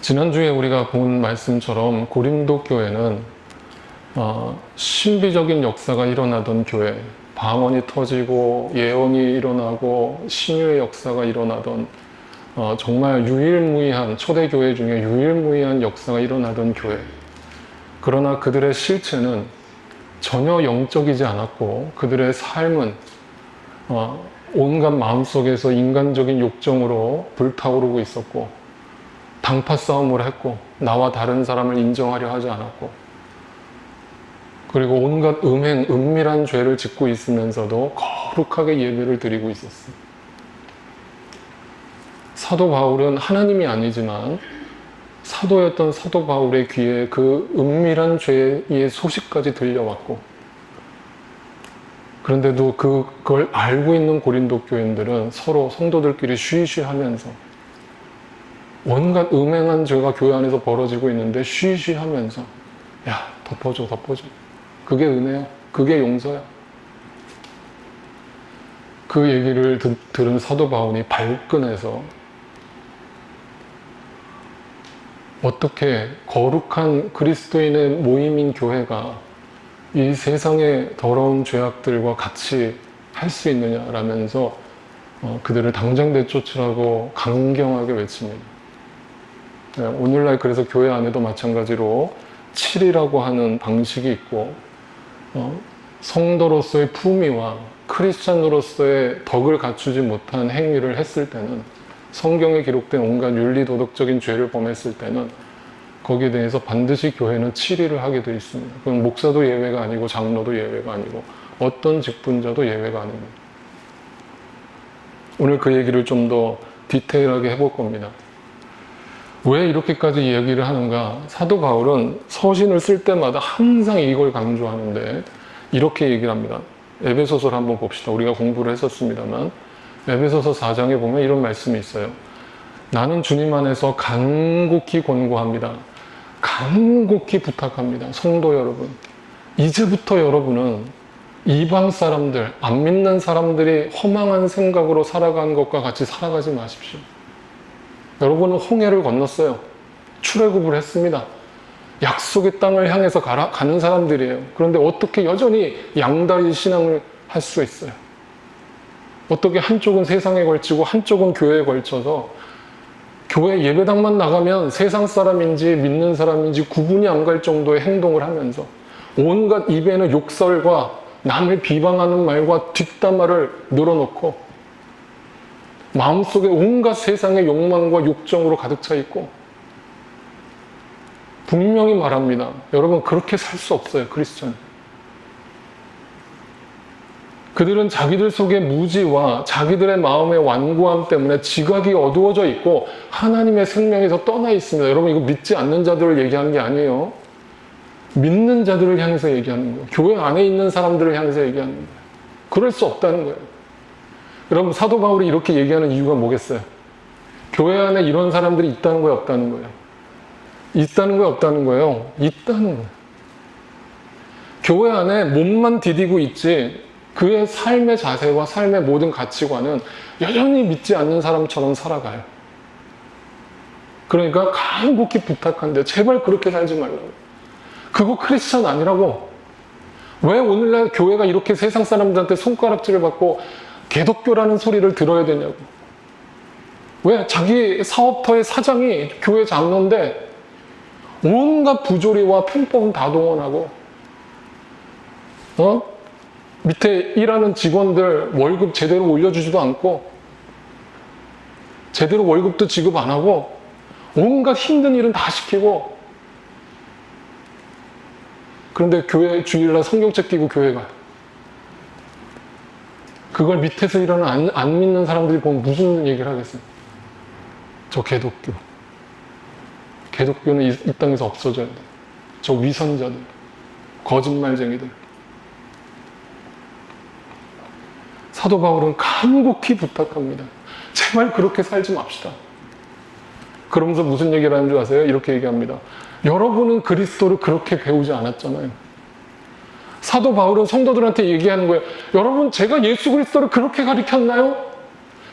지난주에 우리가 본 말씀처럼 고린도 교회는 신비적인 역사가 일어나던 교회, 방언이 터지고 예언이 일어나고 신유의 역사가 일어나던 정말 유일무이한, 초대교회 중에 유일무이한 역사가 일어나던 교회. 그러나 그들의 실체는 전혀 영적이지 않았고 그들의 삶은 온갖 마음속에서 인간적인 욕정으로 불타오르고 있었고 당파 싸움을 했고 나와 다른 사람을 인정하려 하지 않았고 그리고 온갖 은밀한 죄를 짓고 있으면서도 거룩하게 예배를 드리고 있었어요. 사도 바울은 하나님이 아니지만 사도였던 사도 바울의 귀에 그 은밀한 죄의 소식까지 들려왔고 그런데도 그걸 알고 있는 고린도 교인들은 서로 성도들끼리 쉬쉬하면서 온갖 음행한 죄가 교회 안에서 벌어지고 있는데 쉬쉬하면서 야 덮어줘 그게 은혜야 그게 용서야 그 얘기를 들은 사도 바울이 발끈해서 어떻게 거룩한 그리스도인의 모임인 교회가 이 세상의 더러운 죄악들과 같이 할 수 있느냐라면서 그들을 당장 내쫓으라고 강경하게 외칩니다. 오늘날 그래서 교회 안에도 마찬가지로 7이라고 하는 방식이 있고 성도로서의 품위와 크리스찬으로서의 덕을 갖추지 못한 행위를 했을 때는 성경에 기록된 온갖 윤리도덕적인 죄를 범했을 때는 거기에 대해서 반드시 교회는 7일을 하게 되어 있습니다. 그건 목사도 예외가 아니고 장로도 예외가 아니고 어떤 직분자도 예외가 아닙니다. 오늘 그 얘기를 좀 더 디테일하게 해볼 겁니다. 왜 이렇게까지 이야기를 하는가? 사도 바울은 서신을 쓸 때마다 항상 이걸 강조하는데 이렇게 얘기를 합니다. 에베소서를 한번 봅시다. 우리가 공부를 했었습니다만 에베소서 4장에 보면 이런 말씀이 있어요. 나는 주님 안에서 간곡히 권고합니다. 간곡히 부탁합니다. 성도 여러분, 이제부터 여러분은 이방 사람들, 안 믿는 사람들이 허망한 생각으로 살아가는 것과 같이 살아가지 마십시오. 여러분은 홍해를 건넜어요. 출애굽을 했습니다. 약속의 땅을 향해서 가는 사람들이에요. 그런데 어떻게 여전히 양다리 신앙을 할 수가 있어요? 어떻게 한쪽은 세상에 걸치고 한쪽은 교회에 걸쳐서 교회 예배당만 나가면 세상 사람인지 믿는 사람인지 구분이 안 갈 정도의 행동을 하면서 온갖 입에는 욕설과 남을 비방하는 말과 뒷담화를 늘어놓고 마음속에 온갖 세상의 욕망과 욕정으로 가득 차 있고 분명히 말합니다. 여러분 그렇게 살 수 없어요. 크리스천. 그들은 자기들 속의 무지와 자기들의 마음의 완고함 때문에 지각이 어두워져 있고 하나님의 생명에서 떠나 있습니다. 여러분 이거 믿지 않는 자들을 얘기하는 게 아니에요. 믿는 자들을 향해서 얘기하는 거예요. 교회 안에 있는 사람들을 향해서 얘기하는 거예요. 그럴 수 없다는 거예요. 여러분 사도 바울이 이렇게 얘기하는 이유가 뭐겠어요? 교회 안에 이런 사람들이 있다는 거예요? 없다는 거예요? 있다는 거예요? 없다는 거예요? 있다는 거예요. 교회 안에 몸만 디디고 있지 그의 삶의 자세와 삶의 모든 가치관은 여전히 믿지 않는 사람처럼 살아가요. 그러니까 간곡히 부탁한데 제발 그렇게 살지 말라고. 그거 크리스천 아니라고. 왜 오늘날 교회가 이렇게 세상 사람들한테 손가락질을 받고 개독교라는 소리를 들어야 되냐고. 왜? 자기 사업터의 사장이 교회 장로인데 온갖 부조리와 편법은 다 동원하고 밑에 일하는 직원들 월급 제대로 올려주지도 않고 제대로 월급도 지급 안 하고 온갖 힘든 일은 다 시키고 그런데 교회 주일날 성경책 끼고 교회 가요. 그걸 밑에서 일하는 안 믿는 사람들이 보면 무슨 얘기를 하겠어요? 저 개독교. 개독교는 이 땅에서 없어져야 돼. 저 위선자들. 거짓말쟁이들. 사도 바울은 간곡히 부탁합니다. 제발 그렇게 살지 맙시다. 그러면서 무슨 얘기를 하는 줄 아세요? 이렇게 얘기합니다. 여러분은 그리스도를 그렇게 배우지 않았잖아요. 사도 바울은 성도들한테 얘기하는 거예요. 여러분, 제가 예수 그리스도를 그렇게 가르쳤나요?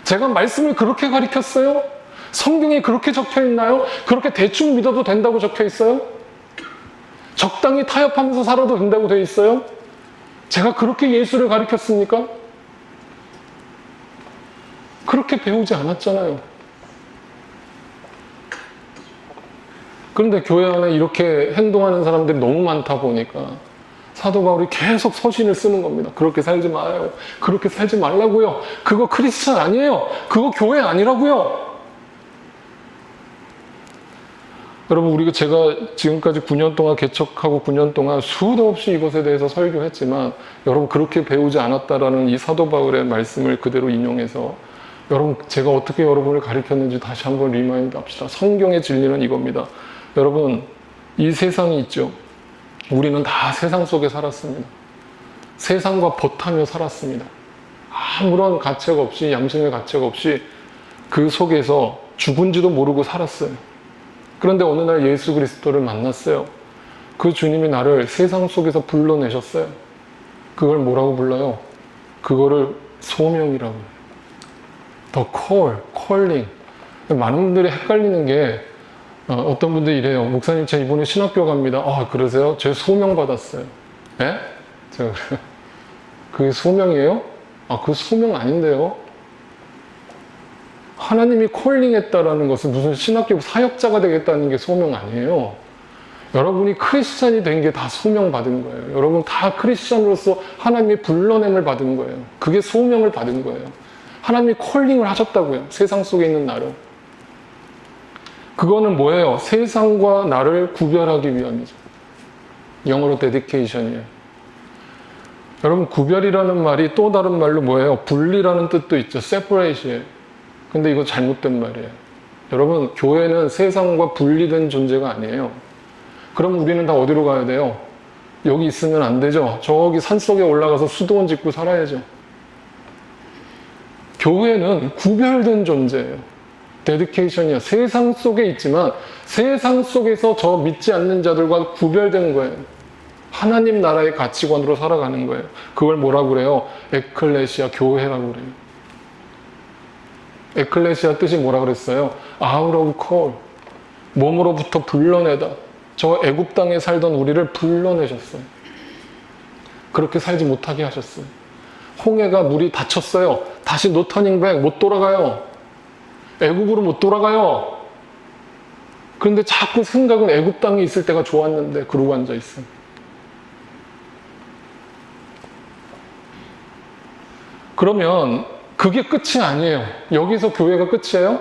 제가 말씀을 그렇게 가르쳤어요? 성경에 그렇게 적혀 있나요? 그렇게 대충 믿어도 된다고 적혀 있어요? 적당히 타협하면서 살아도 된다고 되어 있어요? 제가 그렇게 예수를 가르쳤습니까? 그렇게 배우지 않았잖아요. 그런데 교회 안에 이렇게 행동하는 사람들이 너무 많다 보니까 사도 바울이 계속 서신을 쓰는 겁니다. 그렇게 살지 말아요. 그렇게 살지 말라고요. 그거 크리스찬 아니에요. 그거 교회 아니라고요. 여러분, 우리가 제가 지금까지 9년 동안 개척하고 9년 동안 수도 없이 이것에 대해서 설교했지만 여러분, 그렇게 배우지 않았다라는 이 사도 바울의 말씀을 그대로 인용해서 여러분, 제가 어떻게 여러분을 가르쳤는지 다시 한번 리마인드 합시다. 성경의 진리는 이겁니다. 여러분, 이 세상이 있죠. 우리는 다 세상 속에 살았습니다. 세상과 버타며 살았습니다. 아무런 가책 없이, 양심의 가책 없이 그 속에서 죽은지도 모르고 살았어요. 그런데 어느 날 예수 그리스도를 만났어요. 그 주님이 나를 세상 속에서 불러내셨어요. 그걸 뭐라고 불러요? 그거를 소명이라고 해요. The call, calling. 많은 분들이 헷갈리는 게 어떤 분들이 이래요. 목사님, 제 이번에 신학교 갑니다. 아, 그러세요? 제 소명 받았어요. 예? 제가 그래요. 그게 소명이에요? 아, 그 소명 아닌데요? 하나님이 콜링했다라는 것은 무슨 신학교 사역자가 되겠다는 게 소명 아니에요. 여러분이 크리스찬이 된 게 다 소명 받은 거예요. 여러분 다 크리스찬으로서 하나님이 불러냄을 받은 거예요. 그게 소명을 받은 거예요. 하나님이 콜링을 하셨다고요. 세상 속에 있는 나를. 그거는 뭐예요? 세상과 나를 구별하기 위함이죠. 영어로 dedication이에요. 여러분, 구별이라는 말이 또 다른 말로 뭐예요? 분리라는 뜻도 있죠. separate이에요. 근데 이거 잘못된 말이에요. 여러분, 교회는 세상과 분리된 존재가 아니에요. 그럼 우리는 다 어디로 가야 돼요? 여기 있으면 안 되죠. 저기 산속에 올라가서 수도원 짓고 살아야죠. 교회는 구별된 존재예요. 데디케이션이야. 세상 속에 있지만 세상 속에서 저 믿지 않는 자들과 구별된 거예요. 하나님 나라의 가치관으로 살아가는 거예요. 그걸 뭐라고 그래요? 에클레시아, 교회라고 그래요. 에클레시아 뜻이 뭐라 그랬어요? Out of call. 몸으로부터 불러내다. 저 애굽 땅에 살던 우리를 불러내셨어요. 그렇게 살지 못하게 하셨어요. 홍해가 물이 닫혔어요. 다시 노 터닝백, 못 돌아가요. 애굽으로 못 돌아가요. 그런데 자꾸 생각은 애굽 땅에 있을 때가 좋았는데 그러고 앉아 있어요. 그러면 그게 끝이 아니에요. 여기서 교회가 끝이에요?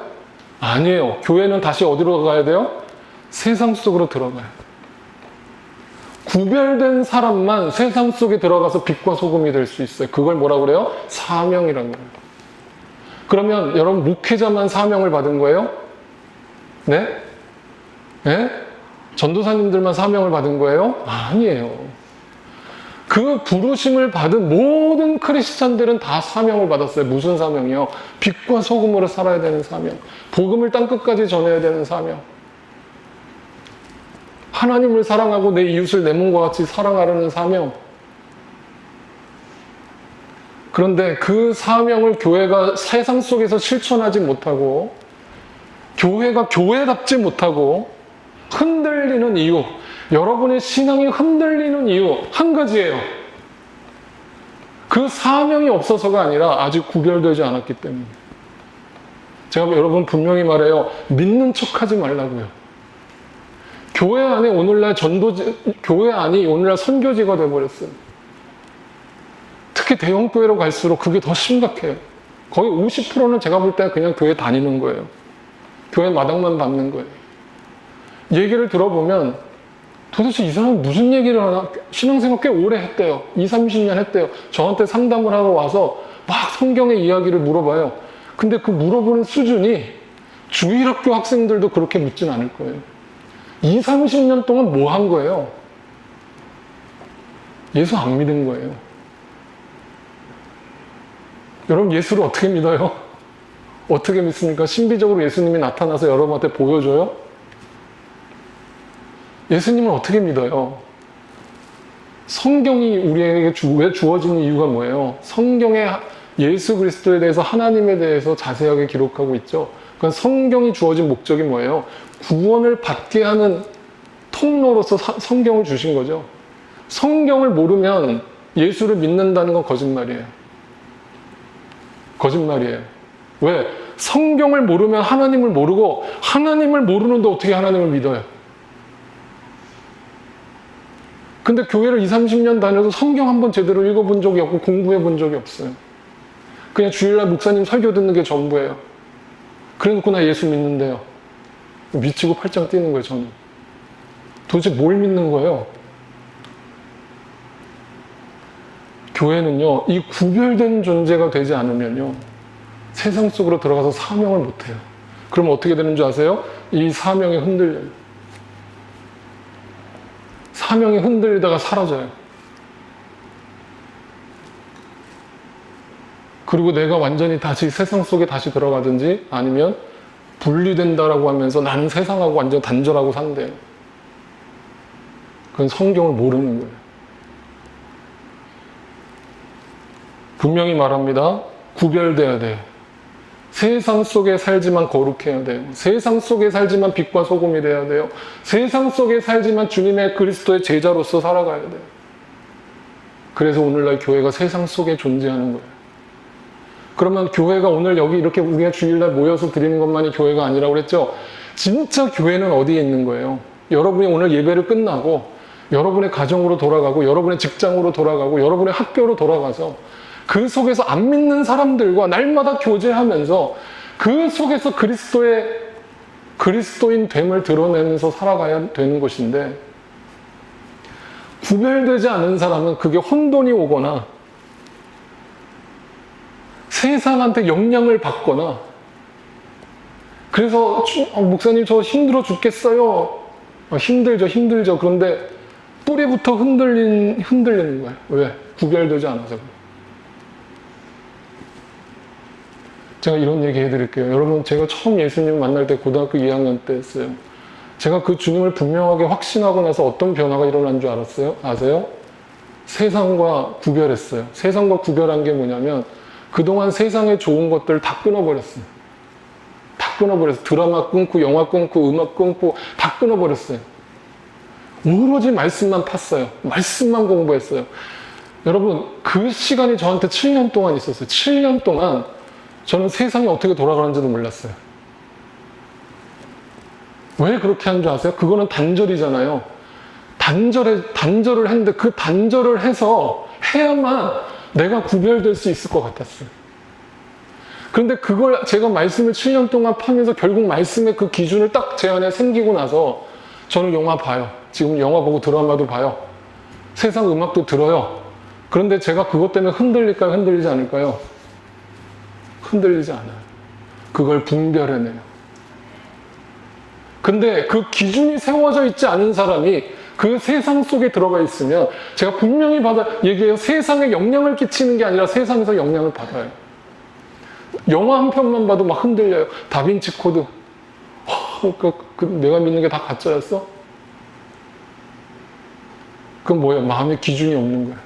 아니에요. 교회는 다시 어디로 가야 돼요? 세상 속으로 들어가요. 구별된 사람만 세상 속에 들어가서 빛과 소금이 될 수 있어요. 그걸 뭐라고 그래요? 사명이라고 해요. 그러면 여러분, 목회자만 사명을 받은 거예요? 네? 네? 전도사님들만 사명을 받은 거예요? 아니에요. 그 부르심을 받은 모든 크리스찬들은 다 사명을 받았어요. 무슨 사명이요? 빛과 소금으로 살아야 되는 사명. 복음을 땅끝까지 전해야 되는 사명. 하나님을 사랑하고 내 이웃을 내 몸과 같이 사랑하려는 사명. 그런데 그 사명을 교회가 세상 속에서 실천하지 못하고, 교회가 교회답지 못하고 흔들리는 이유, 여러분의 신앙이 흔들리는 이유 한 가지예요. 그 사명이 없어서가 아니라 아직 구별되지 않았기 때문에. 제가 여러분 분명히 말해요. 믿는 척하지 말라고요. 교회 안에 오늘날 교회 안이 오늘날 선교지가 돼버렸어요. 특히 대형교회로 갈수록 그게 더 심각해요. 거의 50%는 제가 볼 때 그냥 교회 다니는 거예요. 교회 마당만 밟는 거예요. 얘기를 들어보면 도대체 이 사람은 무슨 얘기를 하나? 신앙생활 꽤 오래 했대요. 20-30년 했대요. 저한테 상담을 하러 와서 막 성경의 이야기를 물어봐요. 근데 그 물어보는 수준이 주일학교 학생들도 그렇게 묻진 않을 거예요. 20-30년 동안 뭐 한 거예요? 예수 안 믿은 거예요. 여러분, 예수를 어떻게 믿어요? 어떻게 믿습니까? 신비적으로 예수님이 나타나서 여러분한테 보여줘요? 예수님을 어떻게 믿어요? 성경이 우리에게 왜 주어지는 이유가 뭐예요? 성경에 예수 그리스도에 대해서 하나님에 대해서 자세하게 기록하고 있죠. 그러니까 성경이 주어진 목적이 뭐예요? 구원을 받게 하는 통로로서 성경을 주신 거죠. 성경을 모르면 예수를 믿는다는 건 거짓말이에요. 거짓말이에요. 왜? 성경을 모르면 하나님을 모르고 하나님을 모르는데 어떻게 하나님을 믿어요? 근데 교회를 20, 30년 다녀도 성경 한번 제대로 읽어본 적이 없고 공부해 본 적이 없어요. 그냥 주일날 목사님 설교 듣는 게 전부예요. 그래놓고 나 예수 믿는데요. 미치고 팔짱 뛰는 거예요, 저는. 도대체 뭘 믿는 거예요? 교회는요, 이 구별된 존재가 되지 않으면요, 세상 속으로 들어가서 사명을 못해요. 그럼 어떻게 되는 줄 아세요? 이 사명이 흔들려요. 사명이 흔들리다가 사라져요. 그리고 내가 완전히 다시 세상 속에 다시 들어가든지 아니면 분리된다라고 하면서 나는 세상하고 완전 단절하고 산대요. 그건 성경을 모르는 거예요. 분명히 말합니다. 구별돼야 돼요. 세상 속에 살지만 거룩해야 돼요. 세상 속에 살지만 빛과 소금이 돼야 돼요. 세상 속에 살지만 주님의 그리스도의 제자로서 살아가야 돼요. 그래서 오늘날 교회가 세상 속에 존재하는 거예요. 그러면 교회가 오늘 여기 이렇게 우리가 주일날 모여서 드리는 것만이 교회가 아니라고 그랬죠? 진짜 교회는 어디에 있는 거예요? 여러분이 오늘 예배를 끝나고 여러분의 가정으로 돌아가고 여러분의 직장으로 돌아가고 여러분의 학교로 돌아가서 그 속에서 안 믿는 사람들과 날마다 교제하면서 그 속에서 그리스도인 됨을 드러내면서 살아가야 되는 것인데, 구별되지 않은 사람은 그게 혼돈이 오거나 세상한테 영향을 받거나, 그래서 목사님 저 힘들어 죽겠어요. 힘들죠. 그런데 뿌리부터 흔들리는 거예요. 왜? 구별되지 않아서. 제가 이런 얘기 해드릴게요. 여러분, 제가 처음 예수님 만날 때 고등학교 2학년 때였어요. 제가 그 주님을 분명하게 확신하고 나서 어떤 변화가 일어난 줄 알았어요? 아세요? 세상과 구별했어요. 세상과 구별한 게 뭐냐면 그동안 세상에 좋은 것들을 다 끊어버렸어요. 다 끊어버렸어요. 드라마 끊고 영화 끊고 음악 끊고 다 끊어버렸어요. 오로지 말씀만 팠어요. 말씀만 공부했어요. 여러분, 그 시간이 저한테 7년 동안 있었어요. 7년 동안 저는 세상이 어떻게 돌아가는지도 몰랐어요. 왜 그렇게 한 줄 아세요? 그거는 단절이잖아요. 단절을 했는데 그 단절을 해서 해야만 내가 구별될 수 있을 것 같았어요. 그런데 그걸 제가 말씀을 7년 동안 파면서 결국 말씀의 그 기준을 딱 제 안에 생기고 나서 저는 영화 봐요. 지금 영화 보고 드라마도 봐요. 세상 음악도 들어요. 그런데 제가 그것 때문에 흔들릴까요? 흔들리지 않을까요? 흔들리지 않아요. 그걸 분별해내요. 근데 그 기준이 세워져 있지 않은 사람이 그 세상 속에 들어가 있으면 제가 분명히 얘기해요. 세상에 영향을 끼치는 게 아니라 세상에서 영향을 받아요. 영화 한 편만 봐도 막 흔들려요. 다빈치 코드. 내가 믿는 게 다 가짜였어? 그건 뭐예요? 마음의 기준이 없는 거예요.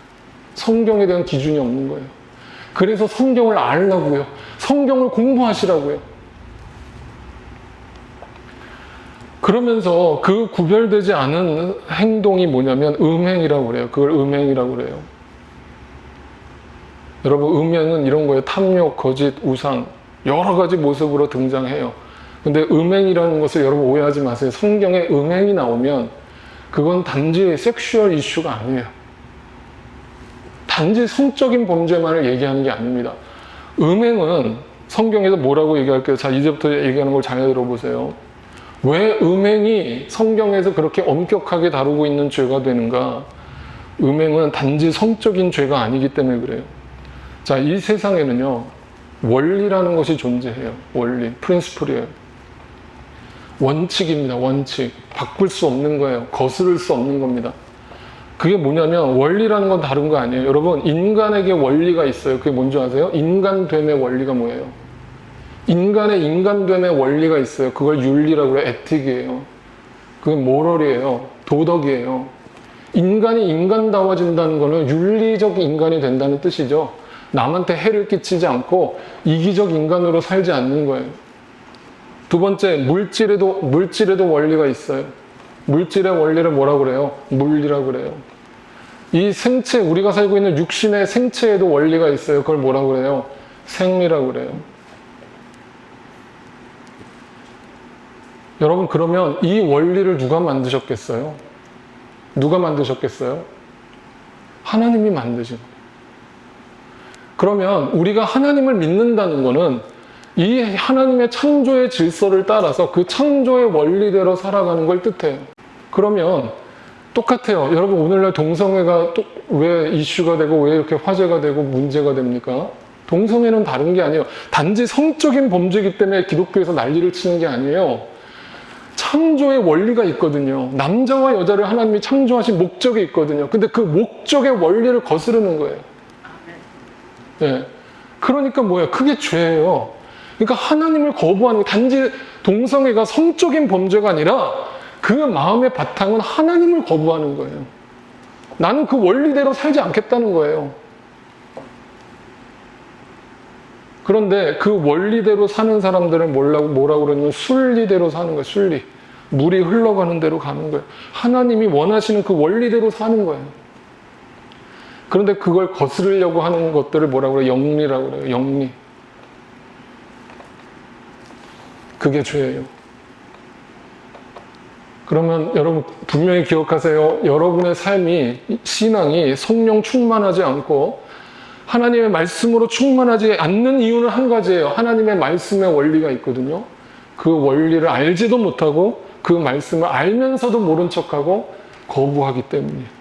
성경에 대한 기준이 없는 거예요. 그래서 성경을 알라고요. 성경을 공부하시라고요. 그러면서 그 구별되지 않은 행동이 뭐냐면 음행이라고 그래요. 그걸 음행이라고 그래요. 여러분, 음행은 이런 거예요. 탐욕, 거짓, 우상, 여러 가지 모습으로 등장해요. 근데 음행이라는 것을 여러분 오해하지 마세요. 성경에 음행이 나오면 그건 단지 섹슈얼 이슈가 아니에요. 단지 성적인 범죄만을 얘기하는 게 아닙니다. 음행은 성경에서 뭐라고 얘기할게요? 자, 이제부터 얘기하는 걸 잘 들어보세요. 왜 음행이 성경에서 그렇게 엄격하게 다루고 있는 죄가 되는가? 음행은 단지 성적인 죄가 아니기 때문에 그래요. 자, 이 세상에는요, 원리라는 것이 존재해요. 원리, 프린시플이에요. 원칙입니다. 원칙. 바꿀 수 없는 거예요. 거스를 수 없는 겁니다. 그게 뭐냐면 원리라는 건 다른 거 아니에요. 여러분, 인간에게 원리가 있어요. 그게 뭔지 아세요? 인간됨의 원리가 뭐예요? 인간의 인간됨의 원리가 있어요. 그걸 윤리라고 해요. 에틱이에요. 그게 모럴이에요. 도덕이에요. 인간이 인간다워진다는 것은 윤리적 인간이 된다는 뜻이죠. 남한테 해를 끼치지 않고 이기적 인간으로 살지 않는 거예요. 두 번째, 물질에도 원리가 있어요. 물질의 원리를 뭐라고 그래요? 물리라고 그래요. 이 생체, 우리가 살고 있는 육신의 생체에도 원리가 있어요. 그걸 뭐라고 그래요? 생리라고 그래요. 여러분, 그러면 이 원리를 누가 만드셨겠어요? 누가 만드셨겠어요? 하나님이 만드신 거예요. 그러면 우리가 하나님을 믿는다는 것은 이 하나님의 창조의 질서를 따라서 그 창조의 원리대로 살아가는 걸 뜻해요. 그러면 똑같아요. 여러분, 오늘날 동성애가 또 왜 이슈가 되고 왜 이렇게 화제가 되고 문제가 됩니까? 동성애는 다른 게 아니에요. 단지 성적인 범죄이기 때문에 기독교에서 난리를 치는 게 아니에요. 창조의 원리가 있거든요. 남자와 여자를 하나님이 창조하신 목적이 있거든요. 근데 그 목적의 원리를 거스르는 거예요. 네. 그러니까 뭐예요? 그게 죄예요. 그러니까 하나님을 거부하는 게 단지 동성애가 성적인 범죄가 아니라 그 마음의 바탕은 하나님을 거부하는 거예요. 나는 그 원리대로 살지 않겠다는 거예요. 그런데 그 원리대로 사는 사람들은 뭐라고 그러냐면 순리대로 사는 거예요. 순리. 물이 흘러가는 대로 가는 거예요. 하나님이 원하시는 그 원리대로 사는 거예요. 그런데 그걸 거스르려고 하는 것들을 뭐라고 그래요? 영리라고 그래요. 영리. 그게 죄예요. 그러면 여러분 분명히 기억하세요. 여러분의 삶이, 신앙이 성령 충만하지 않고 하나님의 말씀으로 충만하지 않는 이유는 한 가지예요. 하나님의 말씀의 원리가 있거든요. 그 원리를 알지도 못하고 그 말씀을 알면서도 모른 척하고 거부하기 때문이에요.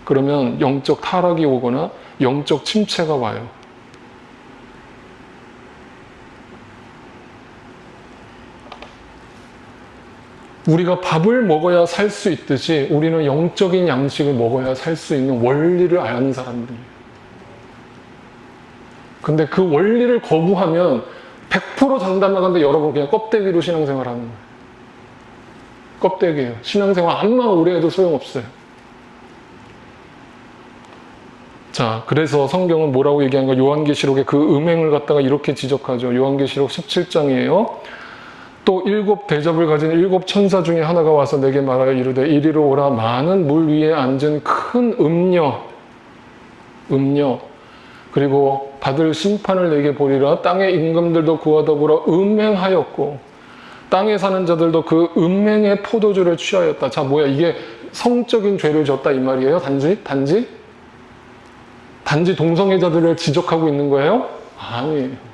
그러면 영적 타락이 오거나 영적 침체가 와요. 우리가 밥을 먹어야 살 수 있듯이 우리는 영적인 양식을 먹어야 살 수 있는 원리를 아는 사람들이에요. 근데 그 원리를 거부하면 100% 장담 나가는데 여러분 그냥 껍데기로 신앙생활 하는 거예요. 껍데기예요. 신앙생활 암만 오래 해도 소용없어요. 자, 그래서 성경은 뭐라고 얘기하는가? 요한계시록의 그 음행을 갖다가 이렇게 지적하죠. 요한계시록 17장이에요. 또 7 대접을 가진 7 천사 중에 하나가 와서 내게 말하여 이르되 이리로 오라. 많은 물 위에 앉은 큰 음녀 그리고 받을 심판을 내게 보리라. 땅의 임금들도 그와 더불어 음행하였고 땅에 사는 자들도 그 음행의 포도주를 취하였다. 자, 뭐야, 이게 성적인 죄를 졌다 이 말이에요? 단지 동성애자들을 지적하고 있는 거예요? 아니에요.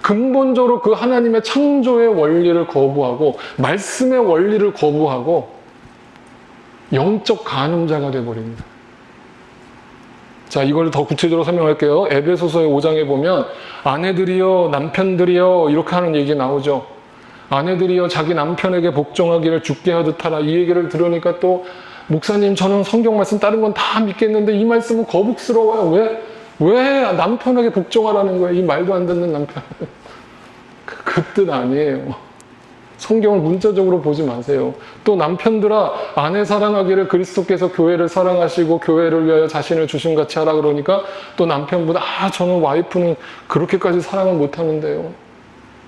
근본적으로 그 하나님의 창조의 원리를 거부하고 말씀의 원리를 거부하고 영적 간음자가 되어버립니다. 자, 이걸 더 구체적으로 설명할게요. 에베소서의 5장에 보면 아내들이여 남편들이여 이렇게 하는 얘기 나오죠. 아내들이여 자기 남편에게 복종하기를 주께 하듯 하라. 이 얘기를 들으니까 또 목사님, 저는 성경 말씀 다른 건 다 믿겠는데 이 말씀은 거북스러워요. 왜 남편에게 복종하라는 거예요? 이 말도 안 듣는 남편. 그 뜻 아니에요. 성경을 문자적으로 보지 마세요. 또 남편들아, 아내 사랑하기를 그리스도께서 교회를 사랑하시고 교회를 위하여 자신을 주심같이 하라 그러니까 또 남편보다 저는 와이프는 그렇게까지 사랑을 못하는데요.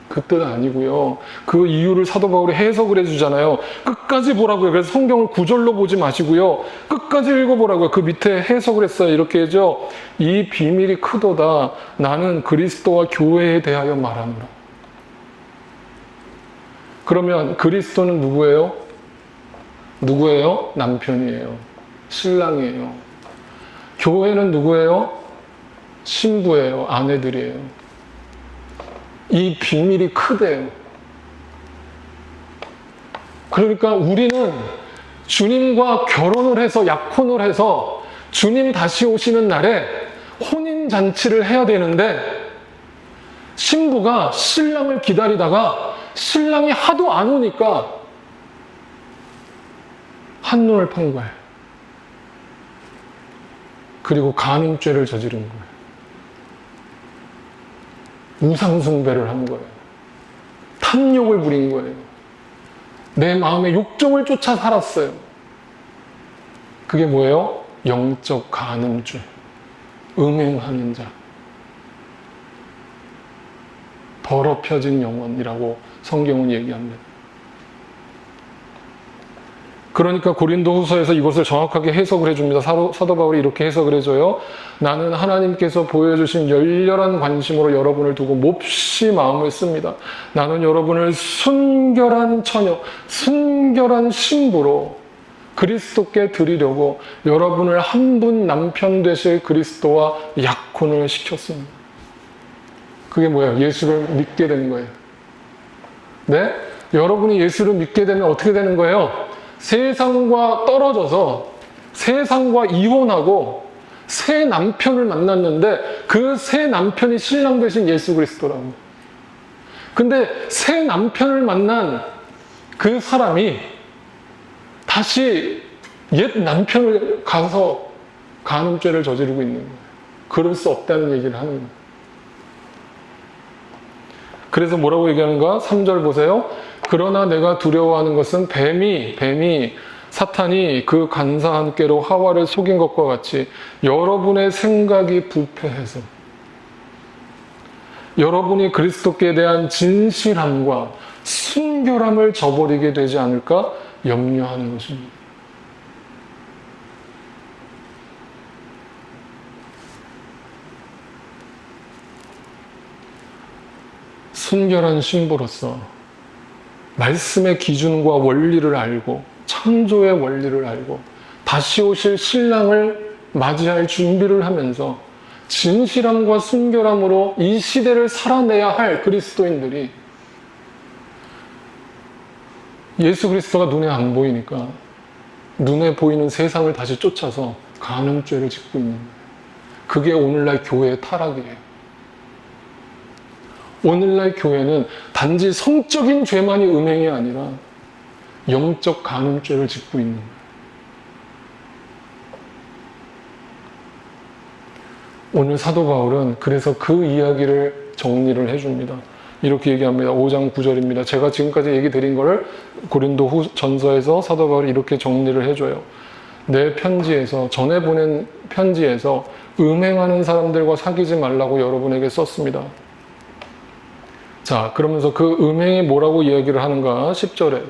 그 뜻 아니고요. 그 이유를 사도 바울이 해석을 해주잖아요. 끝까지 보라고요. 그래서 성경을 구절로 보지 마시고요. 끝까지 읽어보라고요. 그 밑에 해석을 했어요. 이렇게 해죠. 이 비밀이 크도다. 나는 그리스도와 교회에 대하여 말하노라. 그러면 그리스도는 누구예요? 누구예요? 남편이에요. 신랑이에요. 교회는 누구예요? 신부예요. 아내들이에요. 이 비밀이 크대요. 그러니까 우리는 주님과 결혼을 해서 약혼을 해서 주님 다시 오시는 날에 혼인잔치를 해야 되는데 신부가 신랑을 기다리다가 신랑이 하도 안 오니까 한눈을 판 거예요. 그리고 간음죄를 저지른 거예요. 우상숭배를 한 거예요. 탐욕을 부린 거예요. 내 마음의 욕정을 쫓아 살았어요. 그게 뭐예요? 영적 간음죄. 음행하는 자. 더럽혀진 영혼이라고 성경은 얘기합니다. 그러니까 고린도후서에서 이것을 정확하게 해석을 해줍니다. 사도 바울이 이렇게 해석을 해줘요. 나는 하나님께서 보여주신 열렬한 관심으로 여러분을 두고 몹시 마음을 씁니다. 나는 여러분을 순결한 처녀, 순결한 신부로 그리스도께 드리려고 여러분을 한 분 남편 되실 그리스도와 약혼을 시켰습니다. 그게 뭐예요? 예수를 믿게 되는 거예요. 네? 여러분이 예수를 믿게 되면 어떻게 되는 거예요? 세상과 떨어져서 세상과 이혼하고 새 남편을 만났는데 그 새 남편이 신랑 되신 예수 그리스도라고. 근데 새 남편을 만난 그 사람이 다시 옛 남편을 가서 간음죄를 저지르고 있는 거예요. 그럴 수 없다는 얘기를 하는 거예요. 그래서 뭐라고 얘기하는가? 3절 보세요. 그러나 내가 두려워하는 것은 뱀이 사탄이 그 간사한 꾀로 하와를 속인 것과 같이 여러분의 생각이 부패해서 여러분이 그리스도께 대한 진실함과 순결함을 저버리게 되지 않을까 염려하는 것입니다. 순결한 신부로서 말씀의 기준과 원리를 알고 창조의 원리를 알고 다시 오실 신랑을 맞이할 준비를 하면서 진실함과 순결함으로 이 시대를 살아내야 할 그리스도인들이 예수 그리스도가 눈에 안 보이니까 눈에 보이는 세상을 다시 쫓아서 간음죄를 짓고 있는 거예요. 그게 오늘날 교회의 타락이에요. 오늘날 교회는 단지 성적인 죄만이 음행이 아니라 영적 간음죄를 짓고 있는 거예요. 오늘 사도 바울은 그래서 그 이야기를 정리를 해줍니다. 이렇게 얘기합니다. 5장 9절입니다. 제가 지금까지 얘기 드린 거를 고린도 전서에서 사도 바울이 이렇게 정리를 해줘요. 내 편지에서, 전에 보낸 편지에서 음행하는 사람들과 사귀지 말라고 여러분에게 썼습니다. 자, 그러면서 그 음행이 뭐라고 이야기를 하는가? 10절에.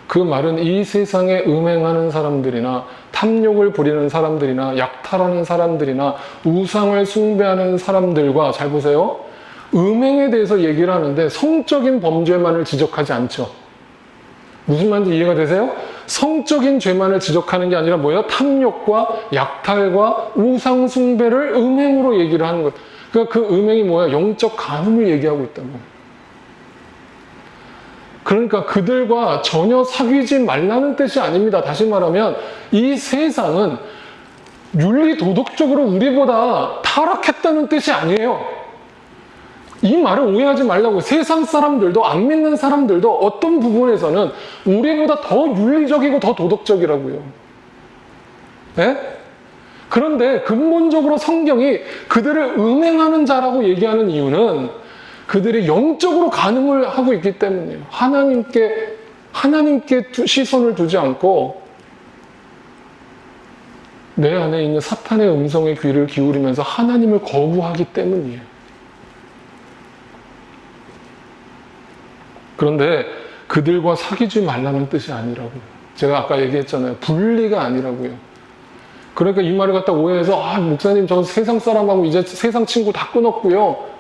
그 말은 이 세상에 음행하는 사람들이나 탐욕을 부리는 사람들이나 약탈하는 사람들이나 우상을 숭배하는 사람들과, 잘 보세요. 음행에 대해서 얘기를 하는데 성적인 범죄만을 지적하지 않죠. 무슨 말인지 이해가 되세요? 성적인 죄만을 지적하는 게 아니라 뭐예요? 탐욕과 약탈과 우상 숭배를 음행으로 얘기를 하는 거예요. 그러니까 그 음행이 뭐예요? 영적 간음을 얘기하고 있다는 거예요. 그러니까 그들과 전혀 사귀지 말라는 뜻이 아닙니다. 다시 말하면 이 세상은 윤리 도덕적으로 우리보다 타락했다는 뜻이 아니에요. 이 말을 오해하지 말라고. 세상 사람들도 안 믿는 사람들도 어떤 부분에서는 우리보다 더 윤리적이고 더 도덕적이라고요. 네? 그런데 근본적으로 성경이 그들을 음행하는 자라고 얘기하는 이유는 그들이 영적으로 간음을 하고 있기 때문이에요. 하나님께 시선을 두지 않고 내 안에 있는 사탄의 음성에 귀를 기울이면서 하나님을 거부하기 때문이에요. 그런데 그들과 사귀지 말라는 뜻이 아니라고요. 제가 아까 얘기했잖아요. 분리가 아니라고요. 그러니까 이 말을 갖다 오해해서 목사님 저 세상 사람하고 이제 세상 친구 다 끊었고요.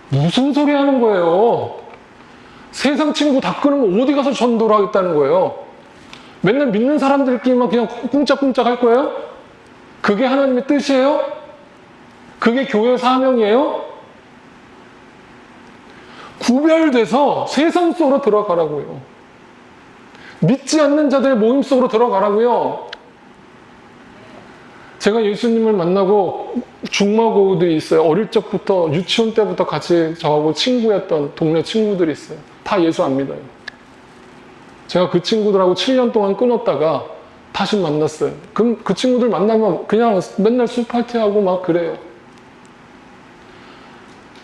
무슨 소리 하는 거예요? 세상 친구 다 끊으면 어디 가서 전도를 하겠다는 거예요? 맨날 믿는 사람들끼리만 그냥 꿍짝꿍짝 할 거예요? 그게 하나님의 뜻이에요? 그게 교회 사명이에요? 구별돼서 세상 속으로 들어가라고요. 믿지 않는 자들의 모임 속으로 들어가라고요. 제가 예수님을 만나고 중마고우들이 있어요. 어릴 적부터 유치원 때부터 같이 저하고 친구였던 동네 친구들이 있어요. 다 예수 안 믿어요. 제가 그 친구들하고 7년 동안 끊었다가 다시 만났어요. 그럼 그 친구들 만나면 그냥 맨날 술 파티하고 막 그래요.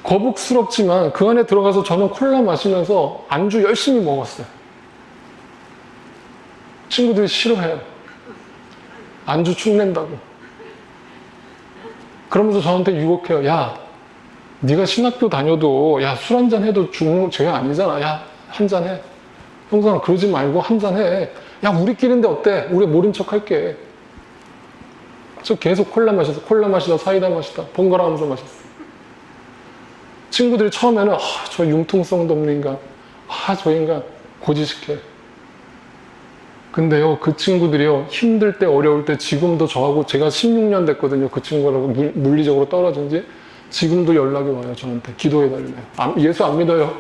거북스럽지만 그 안에 들어가서 저는 콜라 마시면서 안주 열심히 먹었어요. 친구들이 싫어해요. 안주 축낸다고. 그러면서 저한테 유혹해요. 야, 네가 신학교 다녀도 야, 술 한잔 해도 죽는 죄 아니잖아. 야, 한잔 해. 형사는 그러지 말고 한잔 해. 야, 우리끼리인데 어때? 우리 모른 척 할게. 저 계속 콜라 마시다 사이다 마시다 번갈아 가면서 마셨어. 친구들이 처음에는 저 융통성도 없는 인간, 저 인간 고지식해. 근데요, 그 친구들이요, 힘들 때 어려울 때 지금도 저하고, 제가 16년 됐거든요, 그 친구하고 물리적으로 떨어진 지. 지금도 연락이 와요, 저한테. 기도해달래요. 예수 안 믿어요.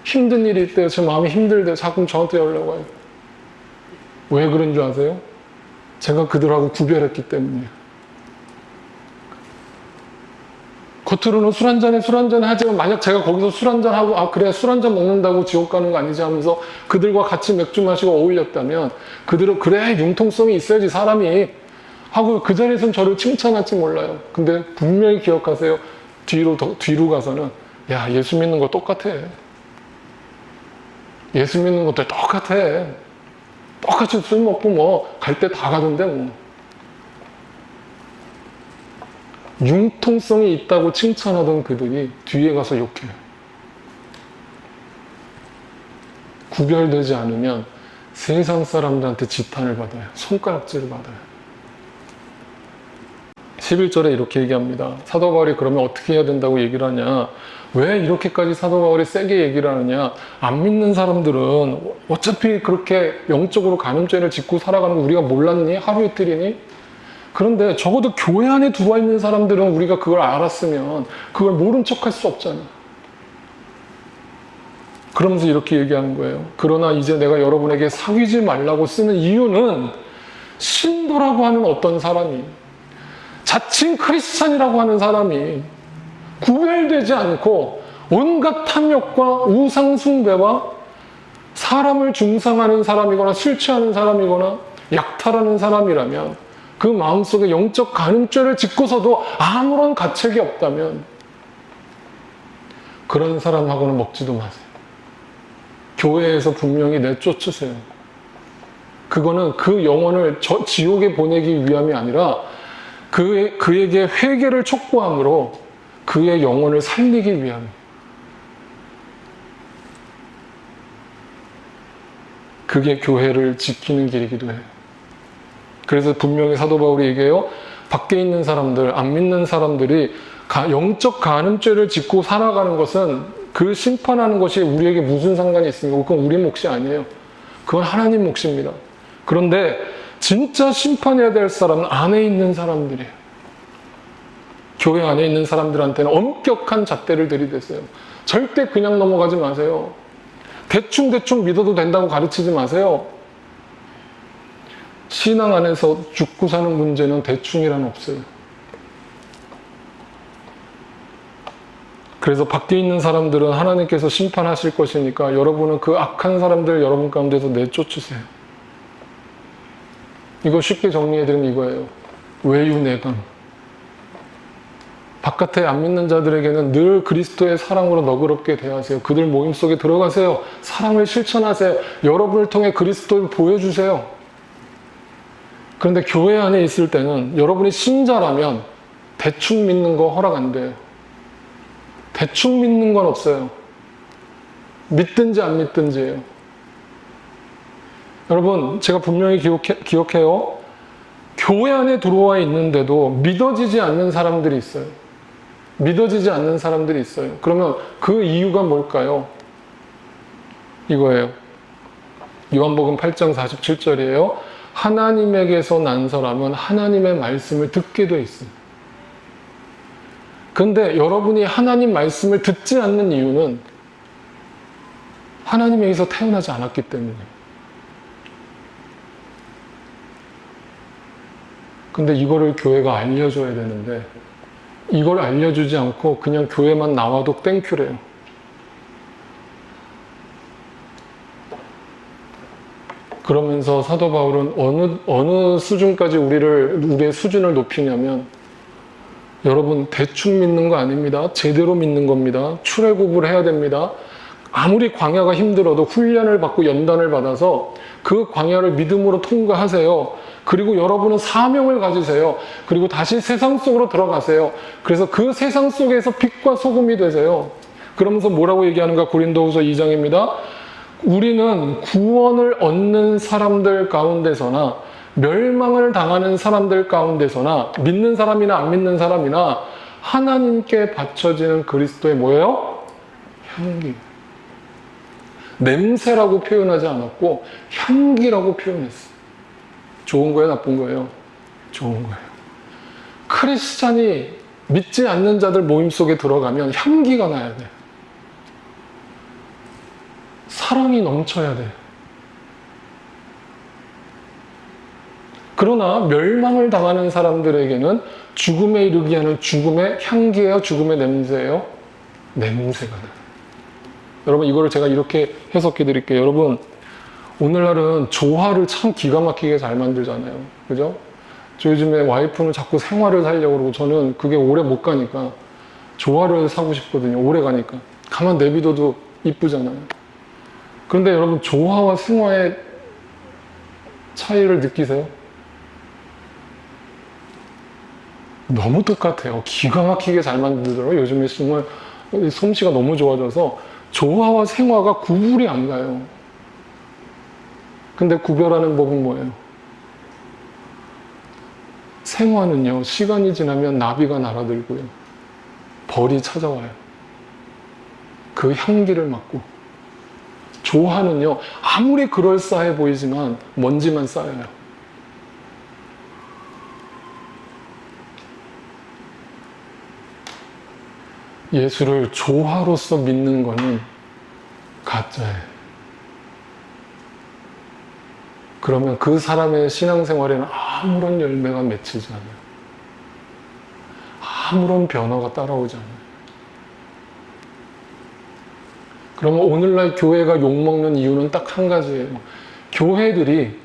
힘든 일이 있대요. 제 마음이 힘들대요. 자꾸 저한테 연락 와요. 왜 그런 줄 아세요? 제가 그들하고 구별했기 때문이에요. 겉으로는 술 한잔 하지만 만약 제가 거기서 술 한잔하고 그래 술 한잔 먹는다고 지옥 가는 거 아니지 하면서 그들과 같이 맥주 마시고 어울렸다면 그들은 그래 융통성이 있어야지 사람이 하고 그 자리에서는 저를 칭찬할지 몰라요. 근데 분명히 기억하세요. 뒤로 가서는 야, 예수 믿는 거 똑같아. 예수 믿는 것도 똑같아. 똑같이 술 먹고 뭐 갈 때 다 가던데 뭐. 융통성이 있다고 칭찬하던 그들이 뒤에 가서 욕해요. 구별되지 않으면 세상 사람들한테 지탄을 받아요. 손가락질을 받아요. 11절에 이렇게 얘기합니다. 사도 바울이 그러면 어떻게 해야 된다고 얘기를 하냐. 왜 이렇게까지 사도 바울이 세게 얘기를 하느냐. 안 믿는 사람들은 어차피 그렇게 영적으로 간음죄를 짓고 살아가는 거 우리가 몰랐니? 하루 이틀이니? 그런데 적어도 교회 안에 들어와 있는 사람들은 우리가 그걸 알았으면 그걸 모른 척할 수 없잖아. 그러면서 이렇게 얘기하는 거예요. 그러나 이제 내가 여러분에게 사귀지 말라고 쓰는 이유는 신도라고 하는 어떤 사람이, 자칭 크리스찬이라고 하는 사람이 구별되지 않고 온갖 탐욕과 우상숭배와 사람을 중상하는 사람이거나 술 취하는 사람이거나 약탈하는 사람이라면 그 마음속에 영적 간음죄를 짓고서도 아무런 가책이 없다면 그런 사람하고는 먹지도 마세요. 교회에서 분명히 내쫓으세요. 그거는 그 영혼을 지옥에 보내기 위함이 아니라 그에게 회개를 촉구함으로 그의 영혼을 살리기 위함이에요. 그게 교회를 지키는 길이기도 해요. 그래서 분명히 사도 바울이 얘기해요. 밖에 있는 사람들, 안 믿는 사람들이 영적 간음죄를 짓고 살아가는 것은 그 심판하는 것이 우리에게 무슨 상관이 있습니까? 그건 우리 몫이 아니에요. 그건 하나님 몫입니다. 그런데 진짜 심판해야 될 사람은 안에 있는 사람들이에요. 교회 안에 있는 사람들한테는 엄격한 잣대를 들이대세요. 절대 그냥 넘어가지 마세요. 대충 믿어도 된다고 가르치지 마세요. 신앙 안에서 죽고 사는 문제는 대충이란 없어요. 그래서 밖에 있는 사람들은 하나님께서 심판하실 것이니까 여러분은 그 악한 사람들 여러분 가운데서 내쫓으세요. 이거 쉽게 정리해드리면 이거예요. 외유내강. 바깥에 안 믿는 자들에게는 늘 그리스도의 사랑으로 너그럽게 대하세요. 그들 모임 속에 들어가세요. 사랑을 실천하세요. 여러분을 통해 그리스도를 보여주세요. 그런데 교회 안에 있을 때는 여러분이 신자라면 대충 믿는 거 허락 안 돼요. 대충 믿는 건 없어요. 믿든지 안 믿든지예요. 여러분, 제가 분명히 기억해요. 교회 안에 들어와 있는데도 믿어지지 않는 사람들이 있어요. 믿어지지 않는 사람들이 있어요. 그러면 그 이유가 뭘까요? 이거예요. 요한복음 8장 47절이에요. 하나님에게서 난 사람은 하나님의 말씀을 듣게 돼 있어요. 그런데 여러분이 하나님 말씀을 듣지 않는 이유는 하나님에게서 태어나지 않았기 때문이에요. 근데 이거를 교회가 알려줘야 되는데 이걸 알려주지 않고 그냥 교회만 나와도 땡큐래요. 그러면서 사도 바울은 어느 수준까지 우리의 수준을 높이냐면 여러분 대충 믿는 거 아닙니다. 제대로 믿는 겁니다. 출애굽을 해야 됩니다. 아무리 광야가 힘들어도 훈련을 받고 연단을 받아서 그 광야를 믿음으로 통과하세요. 그리고 여러분은 사명을 가지세요. 그리고 다시 세상 속으로 들어가세요. 그래서 그 세상 속에서 빛과 소금이 되세요. 그러면서 뭐라고 얘기하는가? 고린도후서 2장입니다. 우리는 구원을 얻는 사람들 가운데서나 멸망을 당하는 사람들 가운데서나 믿는 사람이나 안 믿는 사람이나 하나님께 바쳐지는 그리스도의 뭐예요? 향기. 냄새라고 표현하지 않았고 향기라고 표현했어요. 좋은 거예요? 나쁜 거예요? 좋은 거예요. 크리스찬이 믿지 않는 자들 모임 속에 들어가면 향기가 나야 돼. 사랑이 넘쳐야 돼. 그러나 멸망을 당하는 사람들에게는 죽음에 이르게 하는 죽음의 향기예요? 죽음의 냄새예요? 냄새가 나요. 여러분, 이거를 제가 이렇게 해석해 드릴게요. 여러분, 오늘날은 조화를 참 기가 막히게 잘 만들잖아요. 그죠? 저 요즘에 와이프는 자꾸 생화를 사려고 그러고 저는 그게 오래 못 가니까 조화를 사고 싶거든요. 오래 가니까. 가만 내비둬도 이쁘잖아요. 그런데 여러분, 조화와 생화의 차이를 느끼세요? 너무 똑같아요. 기가 막히게 잘 만들더라고요. 요즘에 정말 솜씨가 너무 좋아져서 조화와 생화가 구분이 안 가요. 근데 구별하는 법은 뭐예요? 생화는요, 시간이 지나면 나비가 날아들고요. 벌이 찾아와요. 그 향기를 맡고. 조화는요, 아무리 그럴싸해 보이지만 먼지만 쌓여요. 예수를 조화로서 믿는 거는 가짜예요. 그러면 그 사람의 신앙생활에는 아무런 열매가 맺히지 않아요. 아무런 변화가 따라오지 않아요. 그러면 오늘날 교회가 욕먹는 이유는 딱 한 가지예요. 교회들이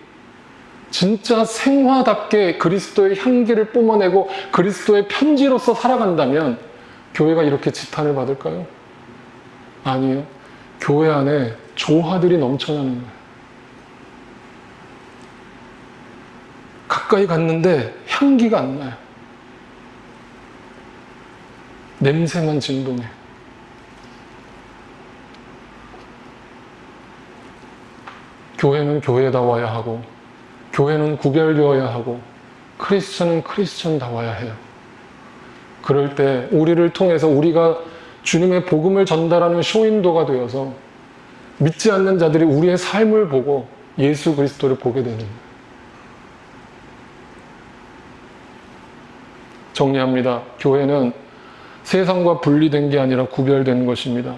진짜 생화답게 그리스도의 향기를 뿜어내고 그리스도의 편지로서 살아간다면 교회가 이렇게 지탄을 받을까요? 아니에요. 교회 안에 조화들이 넘쳐나는 거예요. 가까이 갔는데 향기가 안 나요. 냄새만 진동해. 교회는 교회다워야 하고, 교회는 구별되어야 하고, 크리스천은 크리스천다워야 해요. 그럴 때 우리를 통해서 우리가 주님의 복음을 전달하는 쇼윈도가 되어서 믿지 않는 자들이 우리의 삶을 보고 예수 그리스도를 보게 되는 거예요. 정리합니다. 교회는 세상과 분리된 게 아니라 구별된 것입니다.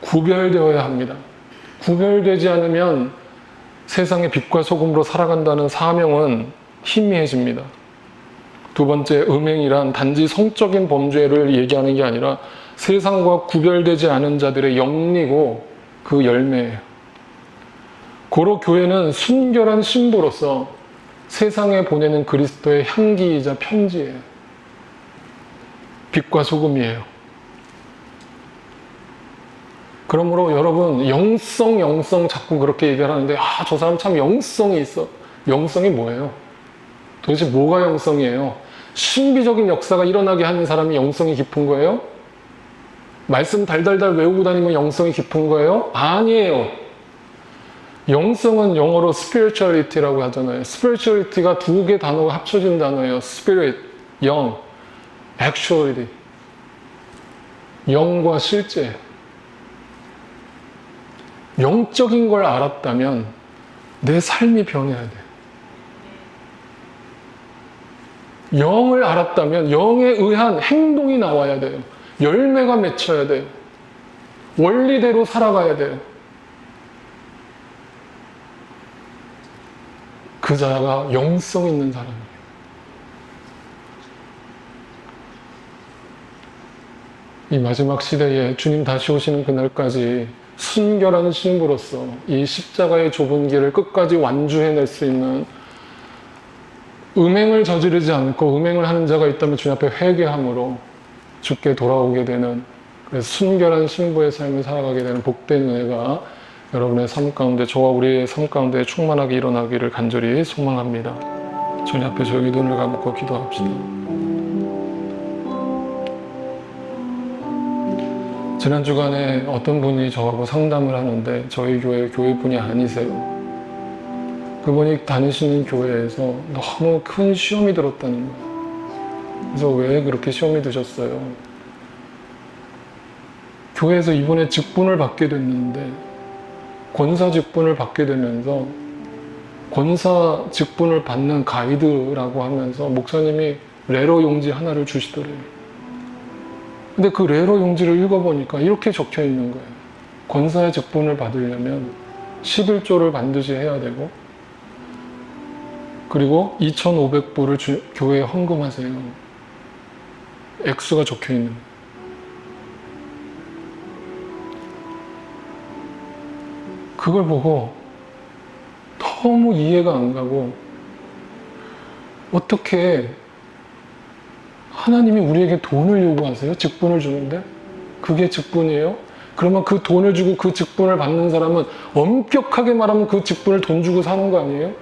구별되어야 합니다. 구별되지 않으면 세상의 빛과 소금으로 살아간다는 사명은 희미해집니다. 두 번째, 음행이란 단지 성적인 범죄를 얘기하는 게 아니라 세상과 구별되지 않은 자들의 영리고 그 열매예요. 고로 교회는 순결한 신부로서 세상에 보내는 그리스도의 향기이자 편지예요. 빛과 소금이에요. 그러므로 여러분, 영성 자꾸 그렇게 얘기를 하는데, 저 사람 참 영성이 있어. 영성이 뭐예요? 도대체 뭐가 영성이에요? 신비적인 역사가 일어나게 하는 사람이 영성이 깊은 거예요? 말씀 달달달 외우고 다니면 영성이 깊은 거예요? 아니에요. 영성은 영어로 spirituality라고 하잖아요. spirituality가 두 개 단어가 합쳐진 단어예요. spirit, 영, actuality. 영과 실제. 영적인 걸 알았다면 내 삶이 변해야 돼. 영을 알았다면 영에 의한 행동이 나와야 돼요. 열매가 맺혀야 돼요. 원리대로 살아가야 돼요. 그 자가 영성 있는 사람이에요. 이 마지막 시대에 주님 다시 오시는 그날까지 순결한 신부로서 이 십자가의 좁은 길을 끝까지 완주해낼 수 있는, 음행을 저지르지 않고 음행을 하는 자가 있다면 주님 앞에 회개함으로 주께 돌아오게 되는, 그래서 순결한 신부의 삶을 살아가게 되는 복된 은혜가 여러분의 삶 가운데, 저와 우리의 삶 가운데 충만하게 일어나기를 간절히 소망합니다. 주님 앞에 저희 눈을 감고 기도합시다. 지난 주간에 어떤 분이 저하고 상담을 하는데 저희 교회분이 아니세요. 그분이 다니시는 교회에서 너무 큰 시험이 들었다는 거예요. 그래서 왜 그렇게 시험이 드셨어요? 교회에서 이번에 직분을 받게 됐는데 권사 직분을 받게 되면서 권사 직분을 받는 가이드라고 하면서 목사님이 레러 용지 하나를 주시더래요. 근데 그 레러 용지를 읽어보니까 이렇게 적혀 있는 거예요. 권사의 직분을 받으려면 11조를 반드시 해야 되고, 그리고 2,500불을 교회에 헌금하세요. 액수가 적혀 있는 거예요. 그걸 보고 너무 이해가 안 가고, 어떻게 하나님이 우리에게 돈을 요구하세요? 직분을 주는데? 그게 직분이에요? 그러면 그 돈을 주고 그 직분을 받는 사람은 엄격하게 말하면 그 직분을 돈 주고 사는 거 아니에요?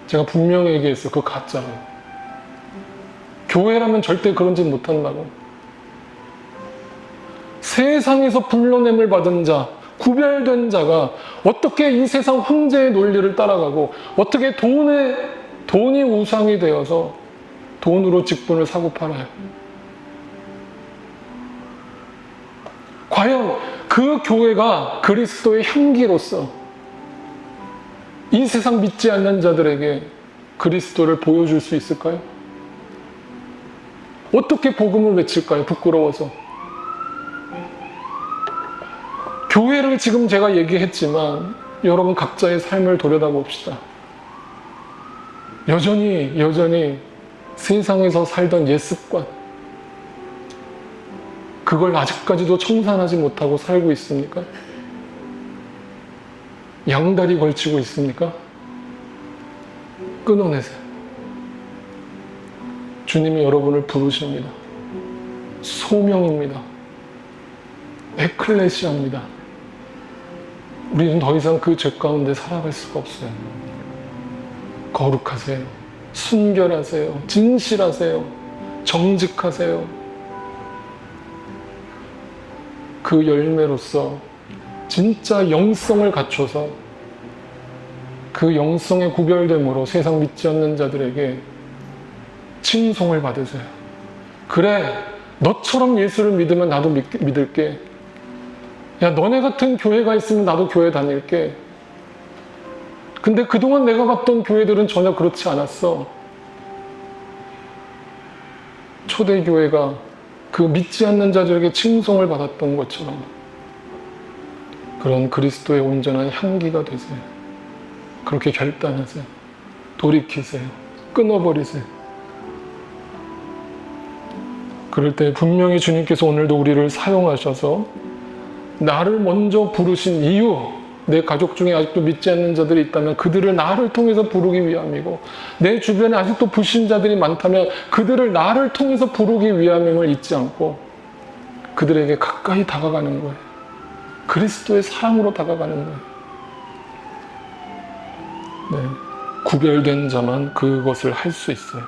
제가 분명히 얘기했어요. 그거 가짜라고. 교회라면 절대 그런 짓 못한다고. 세상에서 불러냄을 받은 자, 구별된 자가 어떻게 이 세상 황제의 논리를 따라가고, 어떻게 돈이 우상이 되어서 돈으로 직분을 사고 팔아요. 과연 그 교회가 그리스도의 향기로서 이 세상 믿지 않는 자들에게 그리스도를 보여줄 수 있을까요? 어떻게 복음을 외칠까요? 부끄러워서. 교회를 지금 제가 얘기했지만 여러분 각자의 삶을 돌아다봅시다. 여전히 세상에서 살던 옛 습관, 그걸 아직까지도 청산하지 못하고 살고 있습니까? 양다리 걸치고 있습니까? 끊어내세요. 주님이 여러분을 부르십니다. 소명입니다. 에클레시아입니다. 우리는 더 이상 그 죄 가운데 살아갈 수가 없어요. 거룩하세요. 순결하세요. 진실하세요. 정직하세요. 그 열매로서 진짜 영성을 갖춰서 그 영성의 구별됨으로 세상 믿지 않는 자들에게 칭송을 받으세요. 그래, 너처럼 예수를 믿으면 나도 믿을게. 야, 너네 같은 교회가 있으면 나도 교회 다닐게. 근데 그동안 내가 갔던 교회들은 전혀 그렇지 않았어. 초대교회가 그 믿지 않는 자들에게 칭송을 받았던 것처럼 그런 그리스도의 온전한 향기가 되세요. 그렇게 결단하세요. 돌이키세요. 끊어버리세요. 그럴 때 분명히 주님께서 오늘도 우리를 사용하셔서 나를 먼저 부르신 이유, 내 가족 중에 아직도 믿지 않는 자들이 있다면 그들을 나를 통해서 부르기 위함이고, 내 주변에 아직도 불신자들이 많다면 그들을 나를 통해서 부르기 위함임을 잊지 않고 그들에게 가까이 다가가는 거예요. 그리스도의 사랑으로 다가가는 거예요. 네, 구별된 자만 그것을 할 수 있어요.